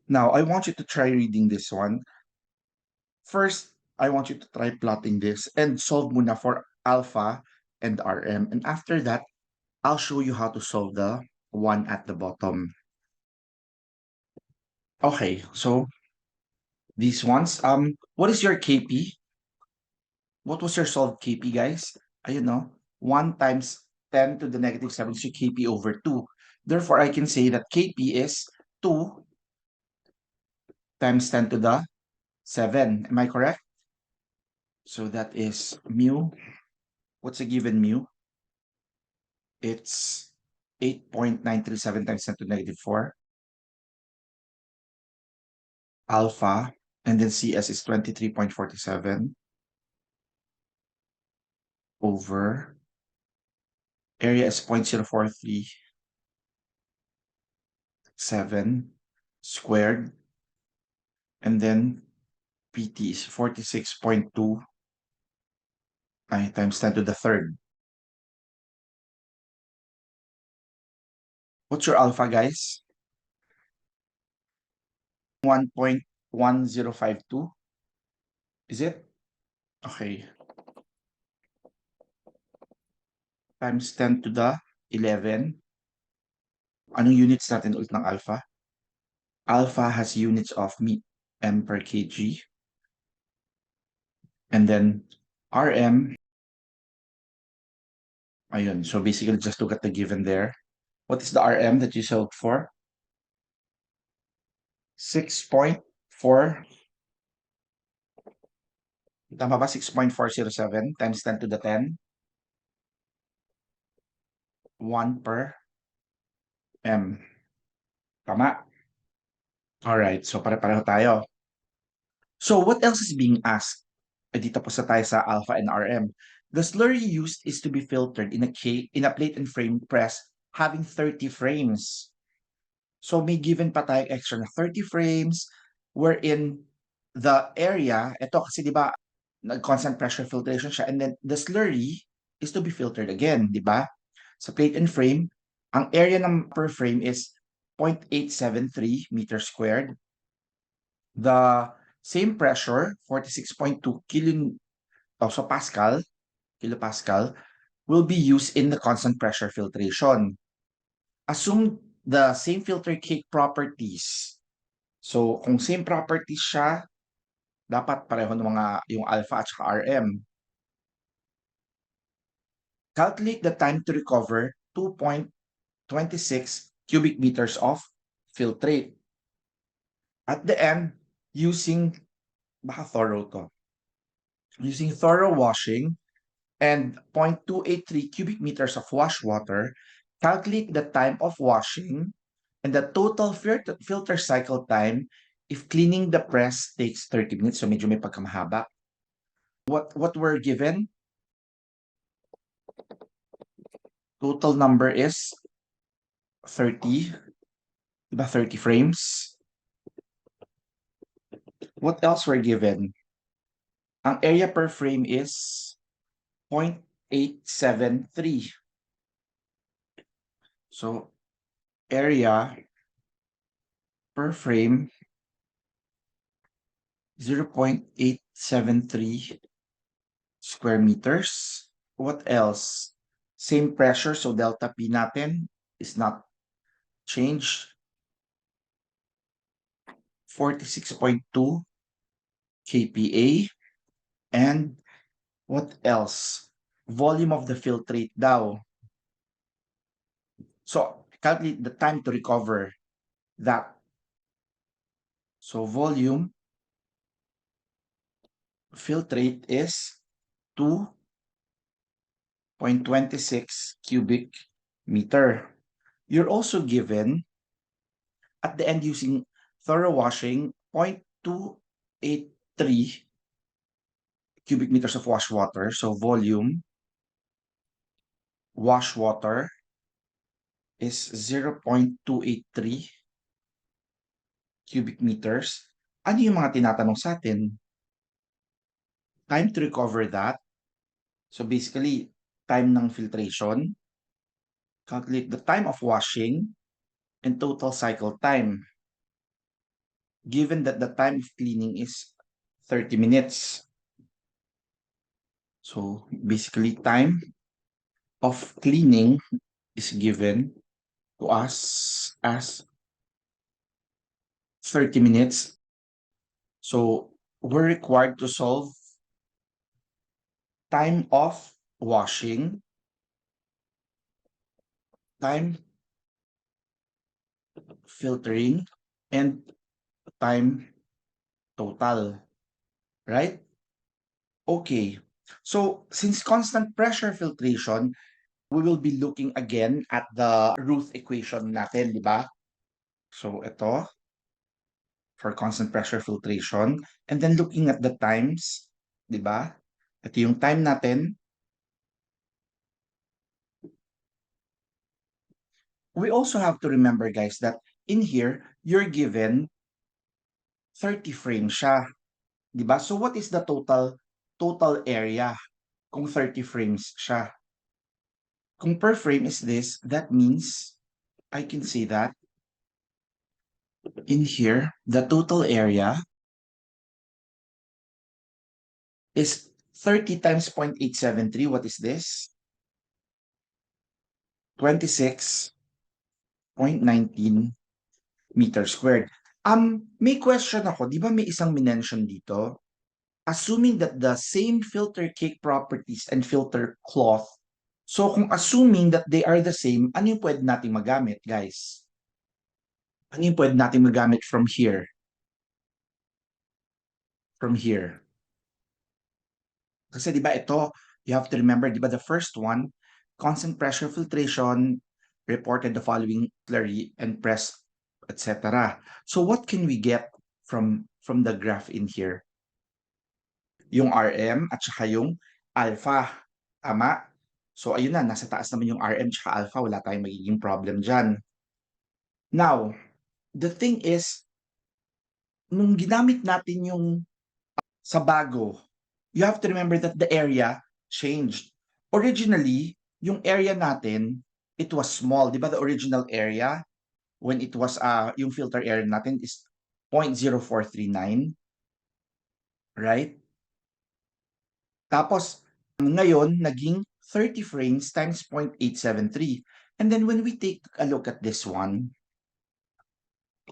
Now, I want you to try reading this one. First, I want you to try plotting this and solve muna for alpha and RM. And after that, I'll show you how to solve the one at the bottom. Okay, so these ones. What is your KP? What was your solved KP, guys? Ayun, no? 1 times 10 to the negative 7 is your KP over 2. Therefore, I can say that KP is 2 times 10 to the 7. Am I correct? So that is mu. What's a given mu? It's 8.937 times 10 to the negative 4 alpha, and then CS is 23.47 over area is 0.0437 squared, and then PT is 46.2 times 10 to the third. What's your alpha, guys? 1.1052. Is it? Okay. Times 10 to the 11. Anong units natin ulit ng alpha? Alpha has units of m per kg. And then RM, ayun. So basically, just look at the given there. What is the RM that you solved for? 6.4. Tama ba? 6.407 times 10 to the 10. 1 per m. Tama? Alright. So pare-pareho tayo. So what else is being asked? Dito po sa tayo sa alpha and RM. The slurry used is to be filtered in a plate and frame press having 30 frames. So may given pa tayong extra na 30 frames wherein the area, ito kasi di ba, constant pressure filtration siya, and then the slurry is to be filtered again, di ba? Sa plate and frame, ang area ng per frame is 0.873 meters squared. The same pressure, 46.2 kilopascal, will be used in the constant pressure filtration. Assume the same filter cake properties. So, kung same properties siya, dapat pareho ng yung alpha at saka RM. Calculate the time to recover 2.26 cubic meters of filtrate. At the end, using, baka thorough to, using thorough washing and 0.283 cubic meters of wash water, calculate the time of washing and the total filter cycle time if cleaning the press takes 30 minutes. So medyo may pagkamahaba. What we're given? Total number is 30. Diba 30 frames? What else we're given? Ang area per frame is 0.873. So, area per frame 0.873 square meters. What else? Same pressure, so delta P natin is not changed. 46.2 kPa. And what else? Volume of the filtrate daw. So, calculate the time to recover that. So, volume filtrate is 2.26 cubic meter. You're also given, at the end using thorough washing, 0.283 cubic meters of wash water. So, volume wash water is 0.283 cubic meters. Ano yung mga tinatanong sa atin? Time to recover that. So basically, time ng filtration. Calculate the time of washing and total cycle time. given that the time of cleaning is 30 minutes. So basically, time of cleaning is given to us as 30 minutes. So we're required to solve time of washing, time filtering, and time total, right? Okay. So since constant pressure filtration, we will be looking again at the Routh equation natin, di ba? So ito, for constant pressure filtration. And then looking at the times, di ba? Ito yung time natin. We also have to remember, guys, that in here, you're given 30 frames siya. Di ba? So what is the total area kung 30 frames siya? Kung per frame is this, that means I can say that in here, the total area is 30 times 0.873. What is this? 26.19 meters squared. May question ako. Di ba may isang minention dito? Assuming that the same filter cake properties and filter cloth, so kung assuming that they are the same, ano yung pwede nating magamit, guys? Ano yung pwede nating magamit from here? From here. Kasi di ba ito, you have to remember, di ba the first one, constant pressure filtration, reported the following slurry and press, etc. So what can we get from the graph in here? Yung RM at saka yung alpha. Tama? So ayun na, nasa taas naman yung RM at alpha, wala tayong magiging problem dyan. Now, the thing is, nung ginamit natin yung sa bago, you have to remember that the area changed. Originally, yung area natin, it was small. Di ba the original area, when it was, yung filter area natin is 0.0439, right? Tapos, ngayon, naging 30 frames times 0.873. And then when we take a look at this one,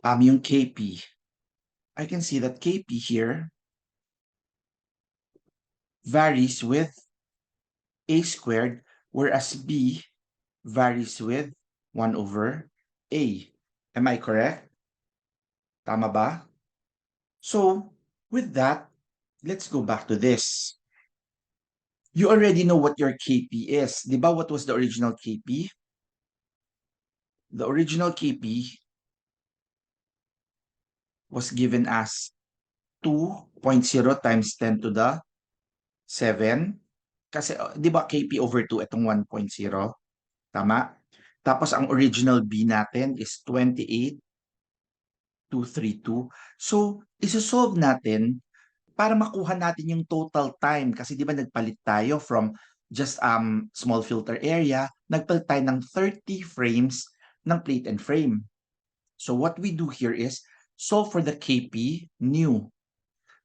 yung KP, I can see that KP here varies with A squared, whereas B varies with 1 over A. Am I correct? Tama ba? So, with that, let's go back to this. You already know what your KP is. Di ba what was the original KP? The original KP was given as 2.0 times 10 to the 7. Kasi, di ba KP over 2 itong 1.0? Tama? Tapos, ang original B natin is 28,232. So, isosolve natin para makuha natin yung total time. Kasi di ba nagpalit tayo from just small filter area, nagpalit tayo ng 30 frames ng plate and frame. So, what we do here is solve for the KP new.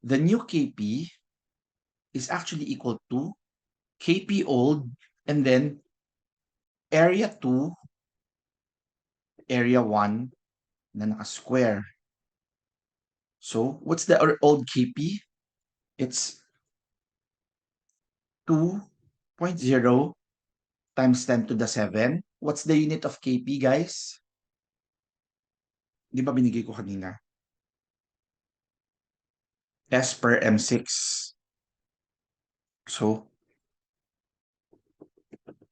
The new KP is actually equal to KP old and then area 2, area 1 na naka-square. So, what's the old KP? It's 2.0 times 10 to the 7. What's the unit of KP, guys? Di ba binigay ko kanina? S per M6. So,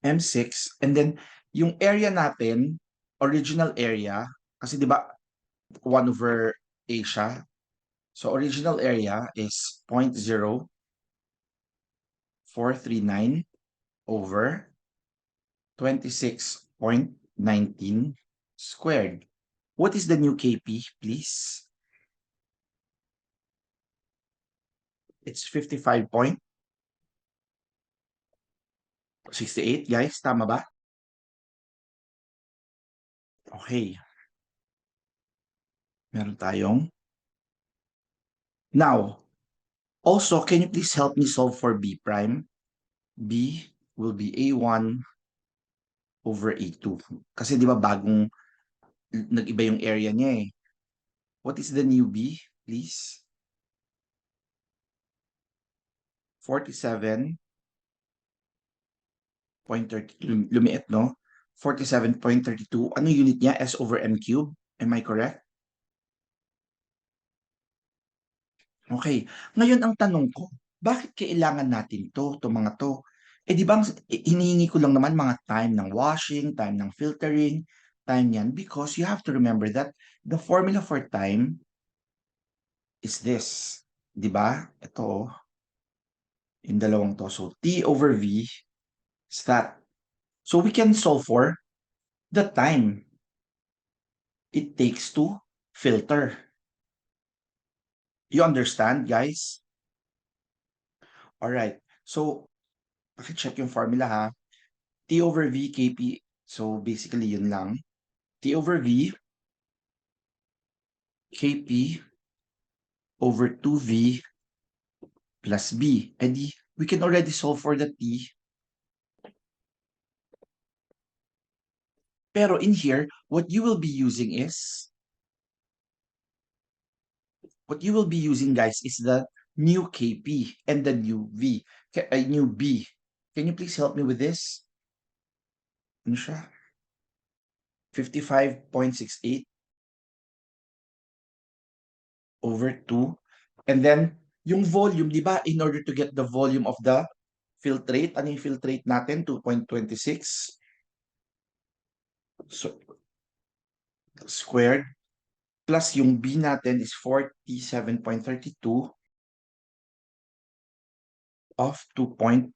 M6. And then, yung area natin, original area, kasi di ba 1 over A siya. So, original area is 0.0439 over 26.19 squared. What is the new KP, please? It's 55.68, guys. Tama ba? Okay. Meron tayong Now, also, can you please help me solve for B prime? B will be A1 over A2. Kasi di ba bagong nag-iba yung area niya eh. What is the new B, please? 47.32. Lumiit, no? 47.32. Ano unit niya? S over M cube. Am I correct? Okay. Ngayon ang tanong ko, bakit kailangan natin to mga to? Eh di ba hinihingi ko lang naman mga time ng washing, time ng filtering, time yan because you have to remember that the formula for time is this. Di ba? Ito, oh, yung dalawang to. So, T over V is that. So, we can solve for the time it takes to filter. You understand, guys? Alright. So, pakicheck yung formula ha. T over V Kp. So, basically, yun lang. T over V Kp over 2V plus B. And we can already solve for the T. Pero in here, what you will be using, guys, is the new Kp and the new V, new B. Can you please help me with this? Ano siya? 55.68 over 2. And then, yung volume, di ba, in order to get the volume of the filtrate, ano yung filtrate natin? 2.26. So, squared. Plus yung B natin is 47.32 of 2.26.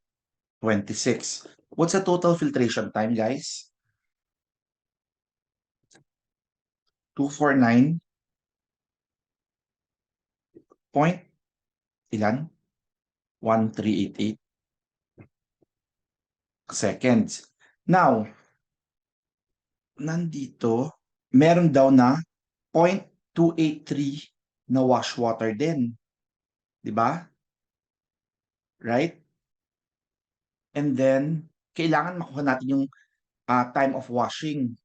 What's the total filtration time, guys? 249 point ilan? 1388 seconds. Now, nandito, meron daw na 0.283 na wash water din. Di ba? Right? And then, kailangan makuha natin yung time of washing.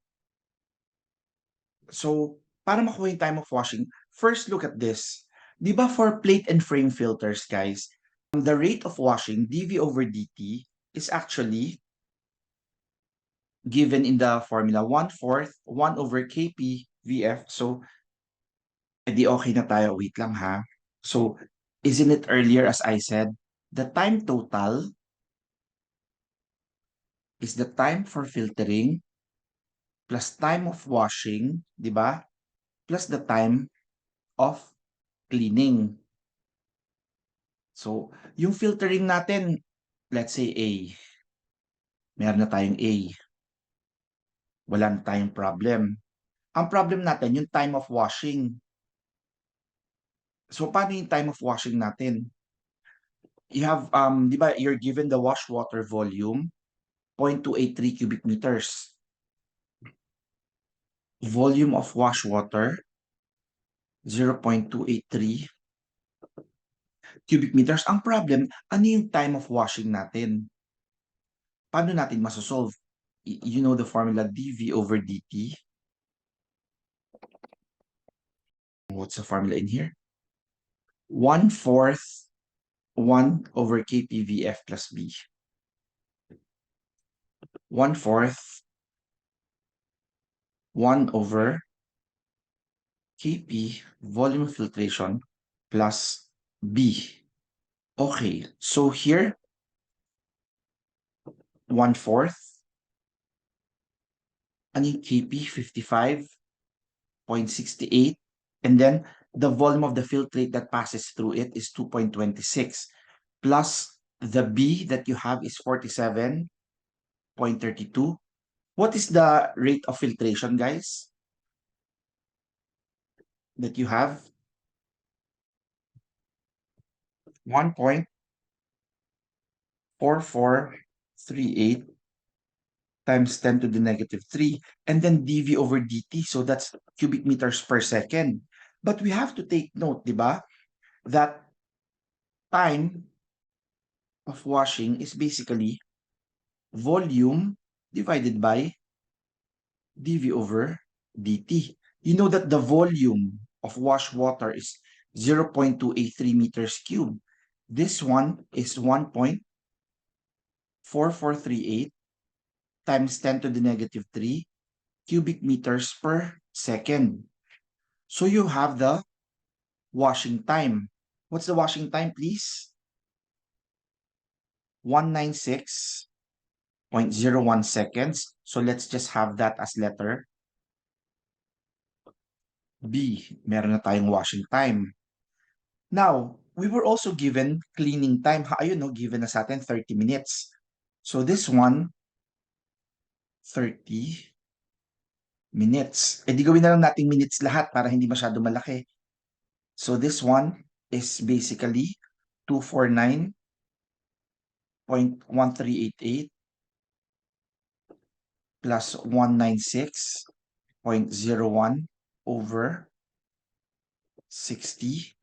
So, para makuha yung time of washing, first look at this. Di ba for plate and frame filters, guys, the rate of washing, dV over dt, is actually given in the formula 1/4, 1 over Kp Vf. So, edi okay na tayo. Wait lang ha. So, isn't it earlier as I said, the time total is the time for filtering plus time of washing, di ba? Plus the time of cleaning. So, yung filtering natin, let's say A. Meron na tayong A. Wala na tayong problem. Ang problem natin, yung time of washing. So, paano yung time of washing natin? You have, di ba, you're given the wash water volume, 0.283 cubic meters. Volume of wash water, 0.283 cubic meters. Ang problem, ano yung time of washing natin? Paano natin masosolve? You know the formula dV over dt. What's the formula in here? 1/4 1 over kpvf plus b. 1/4 1 over kp volume filtration plus b. Okay, so here 1/4 ano yung kp 55.68 and then the volume of the filtrate that passes through it is 2.26 plus the b that you have is 47.32. What is the rate of filtration, guys, that you have? 1.4438 times 10 to the negative 3, and then dV over dt, so that's cubic meters per second. But we have to take note, di ba? that time of washing is basically volume divided by dV over dt. You know that the volume of wash water is 0.283 meters cubed. This one is 1.4438 times 10 to the negative 3 cubic meters per second. So you have the washing time. What's the washing time, please? 196.01 seconds. So let's just have that as letter B. Meron na tayong washing time. Now, we were also given cleaning time. Ayun, no, given na sa atin 30 minutes. So this one, 30 minutes. E di gawin na lang nating minutes lahat para hindi masyado malaki. So this one is basically 249.1388 plus 196.01 over 60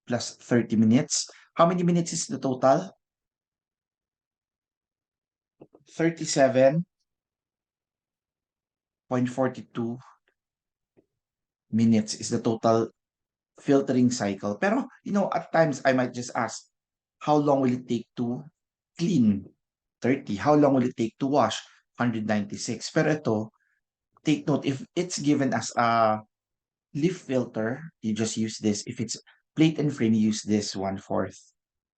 plus 30 minutes. How many minutes is the total? 37.42 minutes is the total filtering cycle. Pero, at times I might just ask, how long will it take to clean? 30. How long will it take to wash? 196. Pero ito, take note, if it's given as a leaf filter, you just use this. If it's plate and frame, you use this 1/4.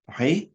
Okay?